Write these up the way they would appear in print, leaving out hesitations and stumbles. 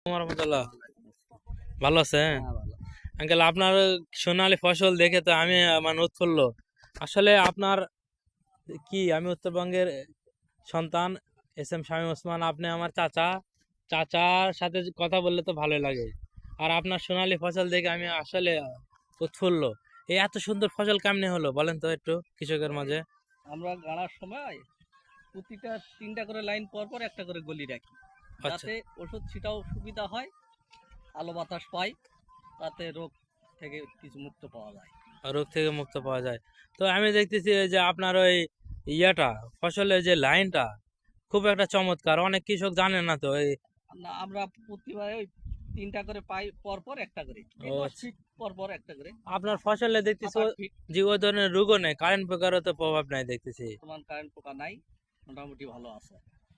রহমতুল্লাহ, ভালো আছেন হ্যাঁ, ভালো। আঙ্কেল? আপনার সোনালী ফসল দেখে তো আমি মানে উৎফুল্ল। আসলে আপনার কি, আমি উত্তরবঙ্গের সন্তান, এস এম শামীম ওসমান। আপনি আমার চাচা, চাচার সাথে কথা বললে তো ভালোই লাগে। আর আপনার সোনালী ফসল দেখে আমি আসলে উৎফুল্ল। এই এত সুন্দর ফসল কেমনে হলো বলেন তো একটু কৃষকের মাঝে। আমরা গাড়ার সময় প্রতিটা 3টা করে লাইন পর পর একটা করে গলি রাখি, আচ্ছা, যাতে ওষুধ ছিটাও সুবিধা হয়, আলো বাতাস পায়, তাতে রোগ থেকে কিছু মুক্ত পাওয়া যায়। রোগ থেকে মুক্ত পাওয়া যায়। তো আমি দেখতেছি এই যে আপনার ওই ইয়াটা, ফসলের যে লাইনটা খুব একটা চমৎকার। অনেক কৃষক জানে না তো এই। আমরা প্রতিবার ওই 3টা করে পাই, পর পর একটা করে, ও এই 10 আচ্ছা, ফিট পর পর একটা করে, আপনার ফসলে দেখতেছি 7-8 ফিট। যে ওই ধরনের রোগও নেই, কারেন্ট পোকারও তো প্রভাব নাই দেখতেছি। বর্তমান কারেন্ট পোকা নাই, মোটামুটি ভালো আছে।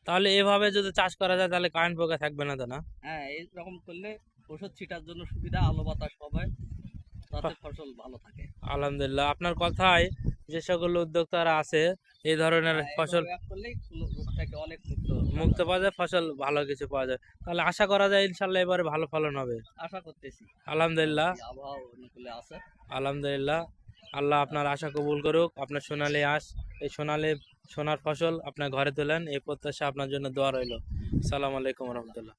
তাহলে এভাবে যদি চাষ করা যায় তাহলে কারেন্ট পোকা থাকবে না তো, না? হ্যাঁ, এইরকম করলে ওষুধ ছিটার জন্য সুবিধা, আলো বাতাস পাবে, তাতে বাহ, ফসল ভালো থাকে। আলহামদুলিল্লাহ। আপনার কথায় যে সকল উদ্যোক্তারা আছে এই ধরনের হ্যাঁ, ফসল এইভাবে এক করলেই রোগ থেকে অনেক মুক্ত মুক্ত থাকা পাওয়া যায়। যায়, ফসল ভালো কিছু পাওয়া যায়। তাহলে আশা করা যায় ইনশাল্লাহ এবারে ভালো ফলন হবে। আশা করতেছি আলহামদুলিল্লাহ, মোটামুটি আবহাওয়া অনুকূলে আছে। আলহামদুলিল্লাহ। আল্লাহ আপনার আশা কবুল করুক। আপনার সোনালী আঁশ, এই সোনালী সোনার ফসল আপনার ঘরে তোলেন, এই প্রত্যাশা আপনার জন্য দোয়া রইল। সালাম আলাইকুম রহমতুল্লাহ।